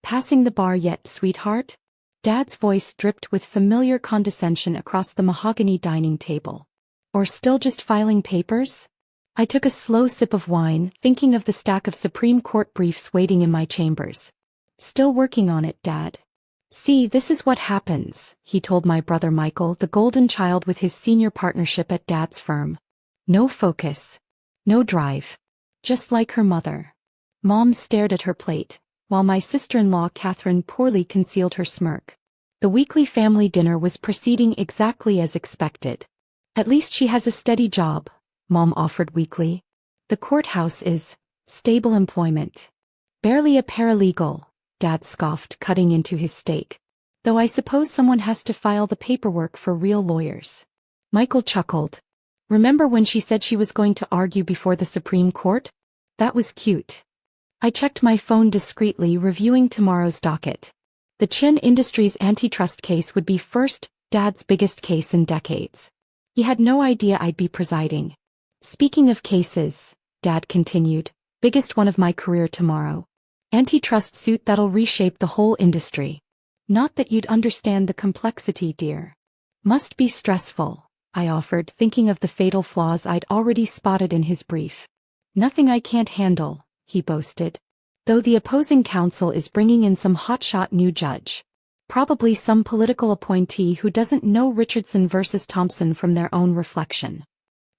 Passing the bar yet, sweetheart? Dad's voice dripped with familiar condescension across the mahogany dining table. Or still just filing papers? I took a slow sip of wine, thinking of the stack of Supreme Court briefs waiting in my chambers. Still working on it, Dad. See, this is what happens, he told my brother Michael, the golden child with his senior partnership at Dad's firm. No focus. No drive. Just like her mother. Mom stared at her plate, while my sister-in-law Catherine poorly concealed her smirk. The weekly family dinner was proceeding exactly as expected. At least she has a steady job, Mom offered weakly. The courthouse is stable employment. Barely a paralegal, Dad scoffed, cutting into his steak. Though I suppose someone has to file the paperwork for real lawyers. Michael chuckled. Remember when she said she was going to argue before the Supreme Court? That was cute. I checked my phone discreetly, reviewing tomorrow's docket. The Chin Industries antitrust case would be first, Dad's biggest case in decades. He had no idea I'd be presiding. Speaking of cases, Dad continued, biggest one of my career tomorrow. Antitrust suit that'll reshape the whole industry. Not that you'd understand the complexity, dear. Must be stressful, I offered, thinking of the fatal flaws I'd already spotted in his brief. Nothing I can't handle, he boasted. Though the opposing counsel is bringing in some hotshot new judge. Probably some political appointee who doesn't know Richardson versus Thompson from their own reflection.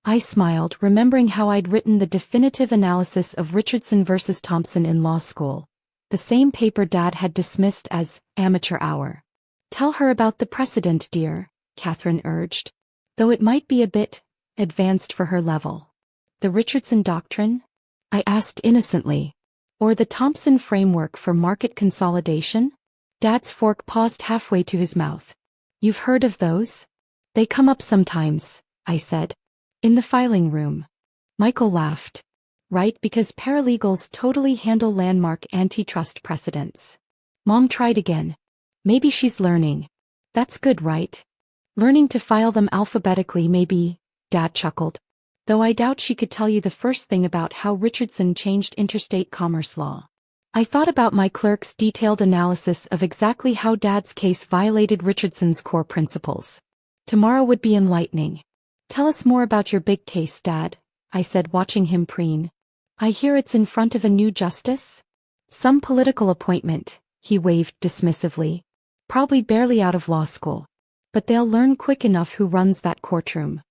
I smiled, remembering how I'd written the definitive analysis of Richardson versus Thompson in law school. The same paper Dad had dismissed as amateur hour. Tell her about the precedent, dear, Catherine urged. Though it might be a bit advanced for her level. The Richardson doctrine? I asked innocently. Or the Thompson framework for market consolidation? Dad's fork paused halfway to his mouth. You've heard of those? They come up sometimes, I said. In the filing room. Michael laughed. Right, because paralegals totally handle landmark antitrust precedents. Mom tried again. Maybe she's learning. That's good, right? Learning to file them alphabetically maybe, Dad chuckled. Though I doubt she could tell you the first thing about how Richardson changed interstate commerce law. I thought about my clerk's detailed analysis of exactly how Dad's case violated Richardson's core principles. Tomorrow would be enlightening. Tell us more about your big case, Dad, I said, watching him preen. I hear it's in front of a new justice? Some political appointment, he waved dismissively. Probably barely out of law school. But they'll learn quick enough who runs that courtroom.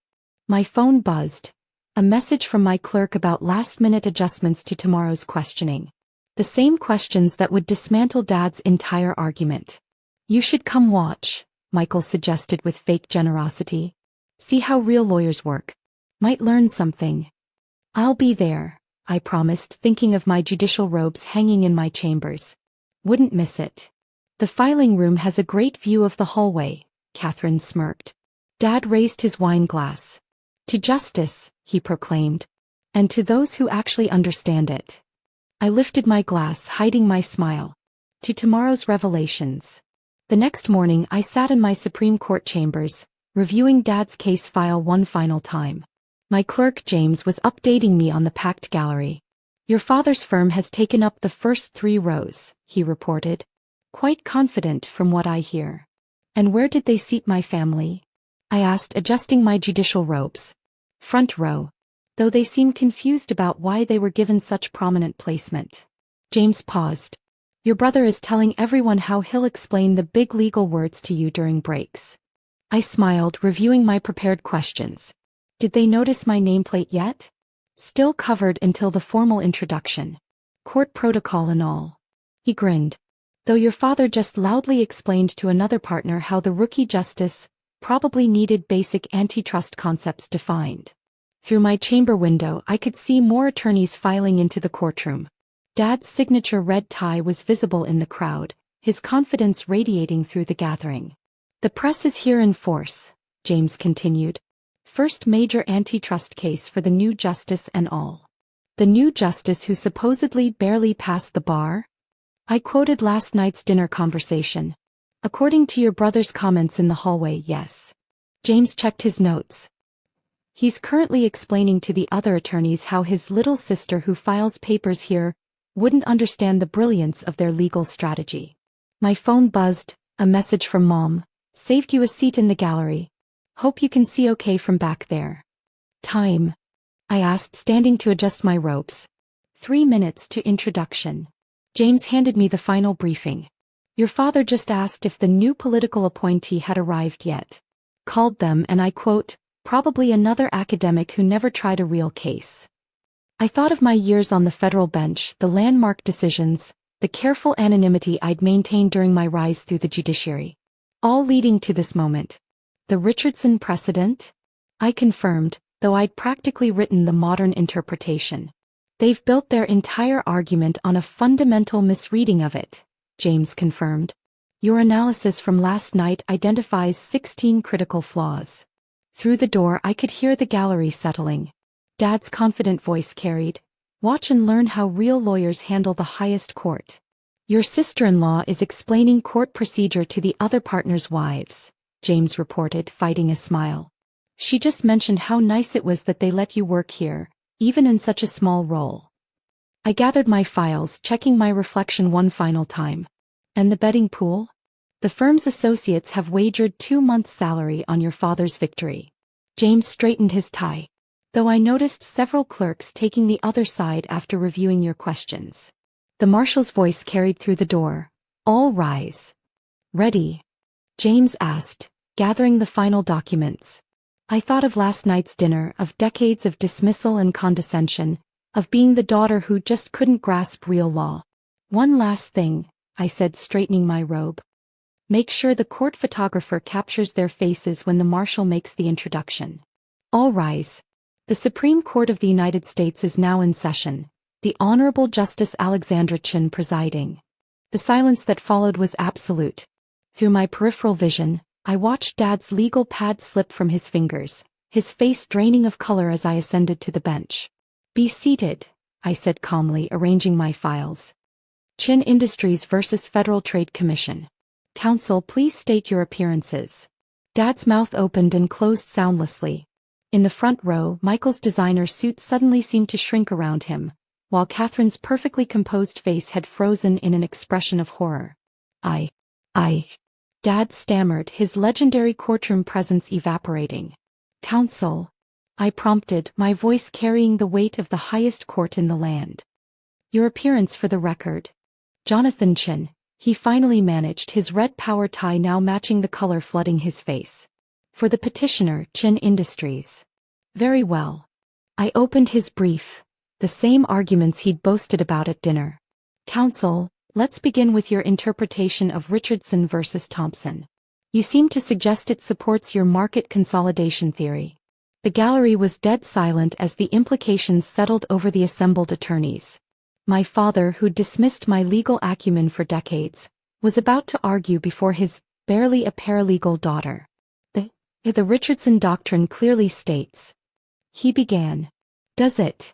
My phone buzzed. A message from my clerk about last-minute adjustments to tomorrow's questioning. The same questions that would dismantle Dad's entire argument. You should come watch, Michael suggested with fake generosity. See how real lawyers work. Might learn something. I'll be there, I promised, thinking of my judicial robes hanging in my chambers. Wouldn't miss it. The filing room has a great view of the hallway, Catherine smirked. Dad raised his wine glass. To justice, he proclaimed. And to those who actually understand it. I lifted my glass, hiding my smile. To tomorrow's revelations. The next morning I sat in my Supreme Court chambers, reviewing Dad's case file one final time. My clerk James was updating me on the packed gallery. Your father's firm has taken up the first 3 rows, he reported. Quite confident from what I hear. And where did they seat my family? I asked, adjusting my judicial robes. Front row. Though they seemed confused about why they were given such prominent placement. James paused. Your brother is telling everyone how he'll explain the big legal words to you during breaks. I smiled, reviewing my prepared questions. Did they notice my nameplate yet? Still covered until the formal introduction. Court protocol and all. He grinned. Though your father just loudly explained to another partner how the rookie justice probably needed basic antitrust concepts defined. Through my chamber window I could see more attorneys filing into the courtroom. Dad's signature red tie was visible in the crowd, his confidence radiating through the gathering. The press is here in force, James continued. First major antitrust case for the new justice and all. The new justice who supposedly barely passed the bar? I quoted last night's dinner conversation. According to your brother's comments in the hallway, yes. James checked his notes. He's currently explaining to the other attorneys how his little sister who files papers here wouldn't understand the brilliance of their legal strategy. My phone buzzed, a message from Mom. Saved you a seat in the gallery. Hope you can see okay from back there. Time? I asked, standing to adjust my robes. 3 minutes to introduction. James handed me the final briefing. Your father just asked if the new political appointee had arrived yet. Called them and I quote, probably another academic who never tried a real case. I thought of my years on the federal bench, the landmark decisions, the careful anonymity I'd maintained during my rise through the judiciary. All leading to this moment. The Richardson precedent? I confirmed, though I'd practically written the modern interpretation. They've built their entire argument on a fundamental misreading of it, James confirmed. Your analysis from last night identifies 16 critical flaws. Through the door I could hear the gallery settling. Dad's confident voice carried, watch and learn how real lawyers handle the highest court. Your sister-in-law is explaining court procedure to the other partners' wives, James reported, fighting a smile. She just mentioned how nice it was that they let you work here, even in such a small role. I gathered my files, checking my reflection one final time. And the betting pool? The firm's associates have wagered 2 months' salary on your father's victory. James straightened his tie. Though I noticed several clerks taking the other side after reviewing your questions. The marshal's voice carried through the door. All rise. Ready? James asked, gathering the final documents. I thought of last night's dinner, of decades of dismissal and condescension, of being the daughter who just couldn't grasp real law. One last thing, I said, straightening my robe. Make sure the court photographer captures their faces when the marshal makes the introduction. All rise. The Supreme Court of the United States is now in session, the Honorable Justice Alexandra Chin presiding. The silence that followed was absolute. Through my peripheral vision, I watched Dad's legal pad slip from his fingers, his face draining of color as I ascended to the bench. Be seated, I said calmly, arranging my files. Chin Industries versus Federal Trade Commission. Counsel, please state your appearances. Dad's mouth opened and closed soundlessly. In the front row, Michael's designer suit suddenly seemed to shrink around him, while Catherine's perfectly composed face had frozen in an expression of horror. I. Dad stammered, his legendary courtroom presence evaporating. Counsel. I prompted, my voice carrying the weight of the highest court in the land. Your appearance for the record. Jonathan Chin. He finally managed, his red power tie now matching the color flooding his face. For the petitioner, Chin Industries. Very well. I opened his brief. The same arguments he'd boasted about at dinner. Counsel, let's begin with your interpretation of Richardson versus Thompson. You seem to suggest it supports your market consolidation theory. The gallery was dead silent as the implications settled over the assembled attorneys. My father, who dismissed my legal acumen for decades, was about to argue before his barely a paralegal daughter. The Richardson doctrine clearly states. He began. Does it?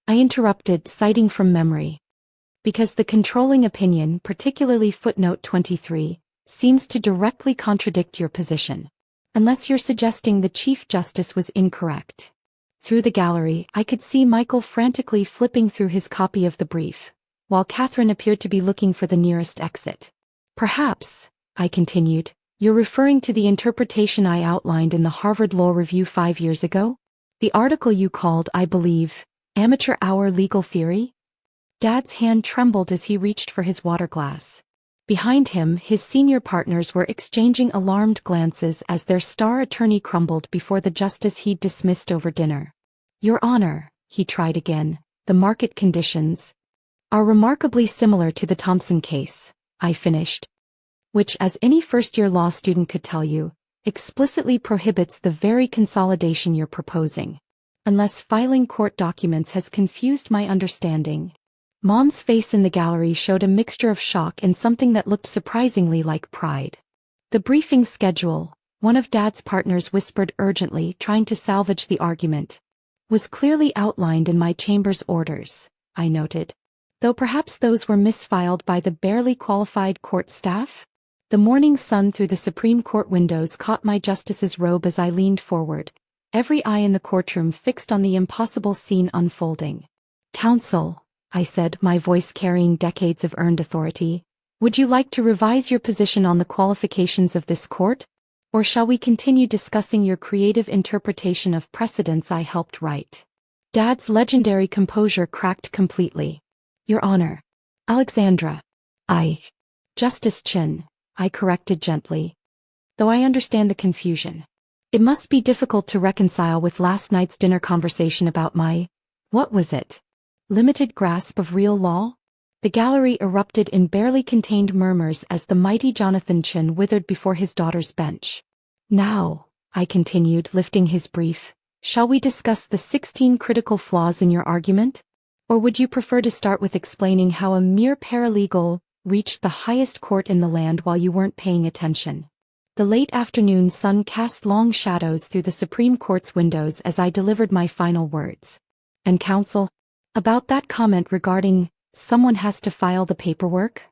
I interrupted, citing from memory. Because the controlling opinion, particularly footnote 23, seems to directly contradict your position. Unless you're suggesting the Chief Justice was incorrect. Through the gallery, I could see Michael frantically flipping through his copy of the brief, while Catherine appeared to be looking for the nearest exit. Perhaps, I continued, you're referring to the interpretation I outlined in the Harvard Law Review 5 years ago? The article you called, I believe, Amateur Hour Legal Theory? Dad's hand trembled as he reached for his water glass. Behind him, his senior partners were exchanging alarmed glances as their star attorney crumbled before the justice he'd dismissed over dinner. Your Honor, he tried again, the market conditions are remarkably similar to the Thompson case, I finished. Which, as any first-year law student could tell you, explicitly prohibits the very consolidation you're proposing. Unless filing court documents has confused my understanding. Mom's face in the gallery showed a mixture of shock and something that looked surprisingly like pride. The briefing schedule, one of Dad's partners whispered urgently, trying to salvage the argument, was clearly outlined in my chamber's orders, I noted. Though perhaps those were misfiled by the barely qualified court staff? The morning sun through the Supreme Court windows caught my justice's robe as I leaned forward, every eye in the courtroom fixed on the impossible scene unfolding. Counsel, I said, my voice carrying decades of earned authority. Would you like to revise your position on the qualifications of this court? Or shall we continue discussing your creative interpretation of precedents I helped write? Dad's legendary composure cracked completely. Your Honor. Alexandra. Justice Chin, I corrected gently. Though I understand the confusion. It must be difficult to reconcile with last night's dinner conversation about my, what was it? Limited grasp of real law? The gallery erupted in barely contained murmurs as the mighty Jonathan Chin withered before his daughter's bench. Now, I continued, lifting his brief, shall we discuss the 16 critical flaws in your argument? Or would you prefer to start with explaining how a mere paralegal reached the highest court in the land while you weren't paying attention? The late afternoon sun cast long shadows through the Supreme Court's windows as I delivered my final words. And counsel, about that comment regarding, someone has to file the paperwork?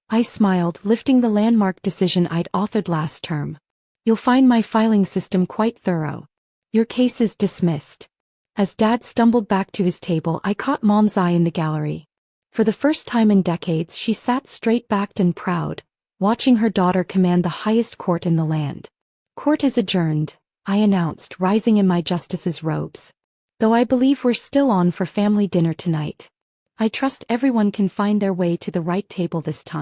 I smiled, lifting the landmark decision I'd authored last term. You'll find my filing system quite thorough. Your case is dismissed. As Dad stumbled back to his table, I caught Mom's eye in the gallery. For the first time in decades, she sat straight-backed and proud, watching her daughter command the highest court in the land. Court is adjourned, I announced, rising in my justice's robes. Though I believe we're still on for family dinner tonight. I trust everyone can find their way to the right table this time.